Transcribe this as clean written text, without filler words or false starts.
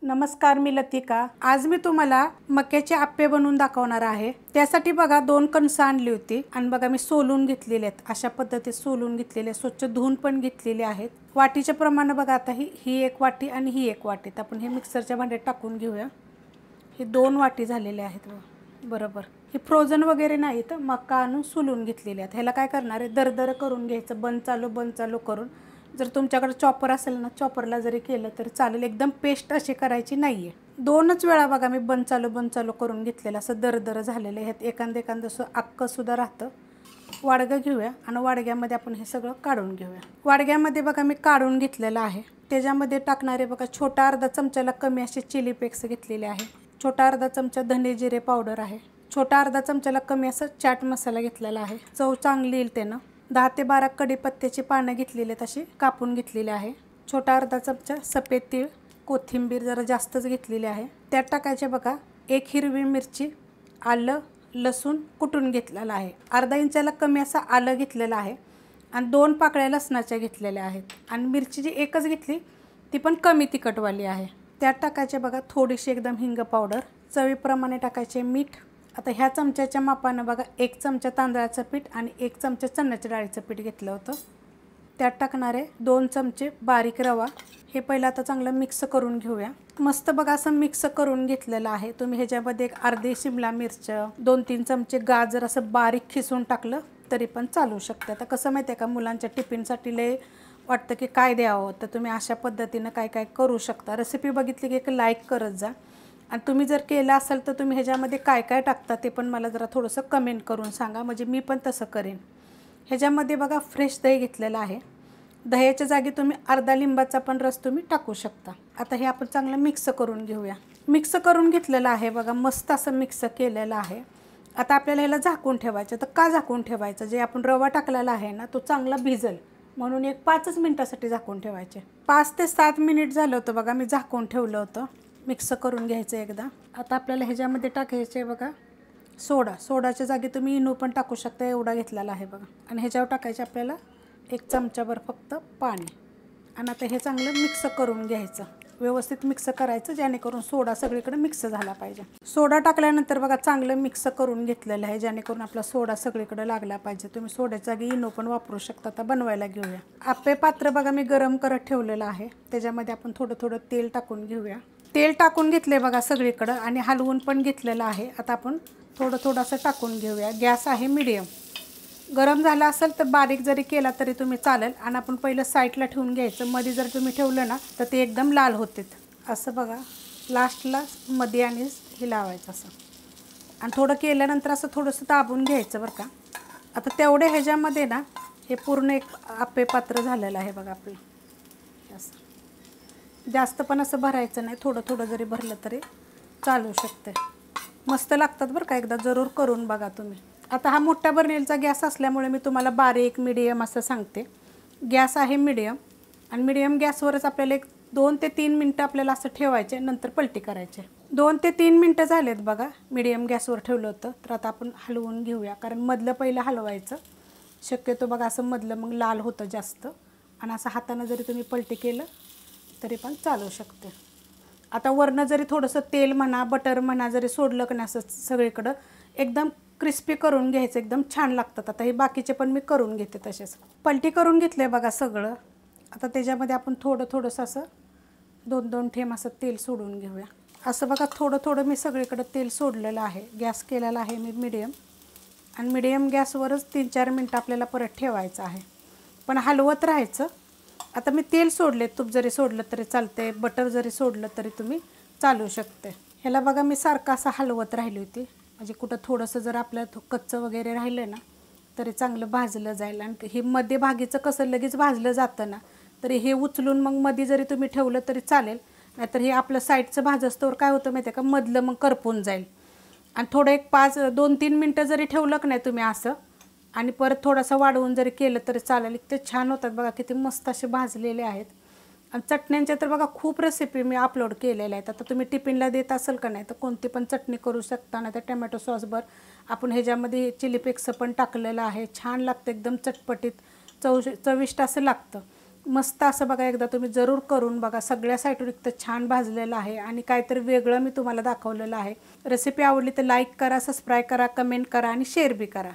नमस्कार, मी लतिका। आज मी तुम्हाला मक्याचे आप्पे बनवून दाखवणार आहे। त्यासाठी बघा 2 कणसं आणली होती आणि बघा मी सोलून घेतलेले आहेत। अशा पद्धतीने सोलून घेतलेले, स्वच्छ धुवून पण घेतलेले आहेत। वाटीचे प्रमाण बघा, आता ही एक वाटी आणि ही एक वाटी, तर आपण हे मिक्सरच्या भांड्यात टाकून घेऊया। हे 2 वाटी झालेले आहेत बरोबर। हे फ्रोझन वगैरे नाही, तर मका आणून सोलून घेतलेले आहेत। ह्याला काय करणार आहे, दरदर करून घ्यायचं, बंद चालू करून। जर तुमच्याकडे चॉपर असेल ना, चॉपरला जरी केलं तरी चालेल। एकदम पेस्ट अशी करायची नाहीये। 2च वेळा बघा मी बंद चालू करून घेतलेलं, असं दरदर झालेलं आहे। एखादं अक्क सुद्धा राहतं। वाडगं घेऊया आणि वाडग्यामध्ये आपण हे सगळं काढून घेऊया। वाडग्यामध्ये बघा मी काढून घेतलेलं आहे। त्याच्यामध्ये टाकणारे बघा, छोटा अर्धा चमचाला कमी असे चिली फ्लेक्स घेतलेले आहे। छोटा अर्धा चमचा धने जिरे पावडर आहे। छोटा अर्धा चमचाला कमी असं चाट मसाला घेतलेला आहे। चव चांगली येईल त्यानं। 10 ते 12 कढीपत्त्याची पानं घेतलेली आहेत, अशी कापून घेतलेली आहे। छोटा अर्धा चमचा सफेद तीळ, कोथिंबीर जरा जास्तच घेतलेली आहे। त्यात टाकायचे बघा 1 हिरवी मिरची, आलं लसूण कुटून घेतलेला आहे। अर्धा इंचाला कमी असं आलं घेतलेलं आहे आणि 2 पाकळ्या लसणाच्या घेतलेल्या आहेत। आणि मिरची जी एकच घेतली ती पण कमी तिखटवाली आहे। त्यात टाकायचे बघा थोडीशी एकदम हिंग पावडर, चवीप्रमाणे टाकायचे मीठ। आता ह्या चमच्याच्या मापानं बघा 1 चमचा तांदळाचं पीठ आणि 1 चमचा चण्याच्या डाळीचं पीठ घेतलं होतं। त्यात टाकणारे 2 चमचे बारीक रवा। हे पहिलं आता चांगलं मिक्स करून घेऊया। मस्त बघा असं मिक्स करून घेतलेलं आहे। तुम्ही ह्याच्यामध्ये 1 अर्धी शिमला मिरच, 2-3 चमचे गाजर असं बारीक खिसून टाकलं तरी पण चालू शकते। आता कसं माहिती आहे का, मुलांच्या टिफिनसाठी लय वाटतं की काय द्यावं, तर तुम्ही अशा पद्धतीनं काय करू शकता। रेसिपी बघितली की एक लाईक करत जा आणि तुम्ही जर केलं असेल तर तुम्ही ह्याच्यामध्ये काय टाकता ते पण मला जरा थोडंसं कमेंट करून सांगा, म्हणजे मी पण तसं करेन। ह्याच्यामध्ये बघा फ्रेश दही घेतलेलं आहे। दह्याच्या जागी तुम्ही अर्धा लिंबाचा पण रस तुम्ही टाकू शकता। आता हे आपण चांगलं मिक्स करून घेऊया। मिक्स करून घेतलेलं आहे बघा, मस्त असं मिक्स केलेलं आहे। आता आपल्याला ह्याला झाकून ठेवायचं। तर का झाकून ठेवायचं, जे आपण रवा टाकलेला आहे ना तो चांगला भिजेल म्हणून 5च मिनिटासाठी झाकून ठेवायचे। 5 ते 7 मिनिट झालं होतं बघा, मी झाकून ठेवलं होतं। मिक्स करून घ्यायचं एकदा। आता आपल्याला ह्याच्यामध्ये टाकायचे बघा सोडाच्या जागी तुम्ही इनो पण टाकू शकता, एवढा घेतलेला आहे बघा। आणि ह्याच्यावर टाकायचे आपल्याला 1 चमचाभर फक्त पाणी। आणि आता हे चांगलं मिक्स करून घ्यायचं, व्यवस्थित मिक्स करायचं, जेणेकरून सोडा सगळीकडे मिक्स झाला पाहिजे। सोडा टाकल्यानंतर बघा चांगलं मिक्स करून घेतलेलं आहे, जेणेकरून आपला सोडा सगळीकडे लागला पाहिजे। तुम्ही सोड्याच्या जागी इनो पण वापरू शकता। आता बनवायला घेऊया। आप्पे पात्र बघा मी गरम करत ठेवलेलं आहे। त्याच्यामध्ये आपण थोडं तेल टाकून घेऊया। तेल टाकून घेतले बघा सगळीकडं आणि हलवून पण घेतलेलं आहे। आता आपण थोडं असं टाकून घेऊया। गॅस आहे मीडियम। गरम झाला असेल तर बारीक जरी केला तरी तुम्ही चालेल। आणि आपण पहिलं साईडला ठेवून घ्यायचं। मध्ये जर तुम्ही ठेवलं ना तर ते एकदम लाल होते। असं बघा लास्टला मध्ये आणि हे लावायचं असं, आणि थोडं केल्यानंतर असं थोडंसं दाबून घ्यायचं बरं का। आता तेवढे ह्याच्यामध्ये ना हे पूर्ण एक आप्पे पात्र झालेलं आहे बघा आपलं। असं जास्त पण असं भरायचं नाही, थोडं जरी भरलं तरी चालू शकते। मस्त लागतात बरं का, एकदा जरूर करून बघा तुम्ही। आता हा मोठ्या बर्नेलचा गॅस असल्यामुळे मी तुम्हाला बारीक मीडियम असं सांगते। गॅस आहे मीडियम आणि मीडियम गॅसवरच आपल्याला 2 ते 3 मिनटं आपल्याला असं ठेवायचे, नंतर पलटी करायचे। 2 ते 3 मिनटं झालेत बघा, मीडियम गॅसवर ठेवलं होतं। तर आता आपण हलवून घेऊया, कारण मधलं पहिलं हलवायचं शक्यतो बघा, असं मधलं मग लाल होतं जास्त। आणि असं हातानं जरी तुम्ही पलटी केलं तरी पण चालू शकते। आता वरनं जरी थोडंसं तेल म्हणा बटर म्हणा जरी सोडलं की नाही, असं सगळीकडं एकदम क्रिस्पी करून घ्यायचं, एकदम छान लागतात। आता हे बाकीचे पण मी करून घेते तसेच। पलटी करून घेतले बघा सगळं। आता त्याच्यामध्ये आपण थोडंसं असं 2-2 थेंब असं तेल सोडून घेऊया। असं बघा थोडं मी सगळीकडं तेल सोडलेलं आहे। गॅस केलेला आहे मी मीडियम, आणि मीडियम गॅसवरच 3-4 मिनटं आपल्याला परत ठेवायचं आहे, पण हलवत राहायचं। आता मी तेल सोडले, तूप जरी सोडलं तरी चालते, बटर जरी सोडलं तरी तुम्ही चालू शकते। ह्याला बघा मी सारखं असं हलवत राहिली होती, म्हणजे कुठं थोडंसं जर आपलं कच्चं वगैरे राहिलं ना तरी चांगलं भाजलं जाईल। आणि हे मध्ये भागीचं कसं लगेच भाजलं जातं ना, तरी हे उचलून मग मध्ये जरी तुम्ही ठेवलं तरी चालेल। नाहीतर हे आपलं साईडचं भाजस्तोवर काय होतं माहिती आहे का, मधलं मग करपून जाईल। आणि थोडं 2-3 मिनटं जरी ठेवलं की नाही तुम्ही असं, आणि परत थोडंसं वाढवून जरी केलं तरी चालेल, ते छान होतात बघा, किती मस्त असे भाजलेले आहेत। आणि चटण्यांच्या तर बघा खूप रेसिपी मी अपलोड केलेल्या आहेत। आता तुम्ही टिफिनला देत असेल का नाही तर कोणती पण चटणी करू शकता, नाही तर टमॅटो सॉसवर आपण ह्याच्यामध्ये चिली फ्लेक्स पण टाकलेलं आहे, छान लागतं, एकदम चटपटीत चविष्ट असं लागतं। मस्त असं बघा, एकदा तुम्ही जरूर करून बघा. सगळ्या साईडून इतकं छान भाजलेलं आहे आणि काहीतरी वेगळं मी तुम्हाला दाखवलेलं आहे. रेसिपी आवडली तर लाईक करा, सबस्क्राईब करा, कमेंट करा आणि शेअर बी करा.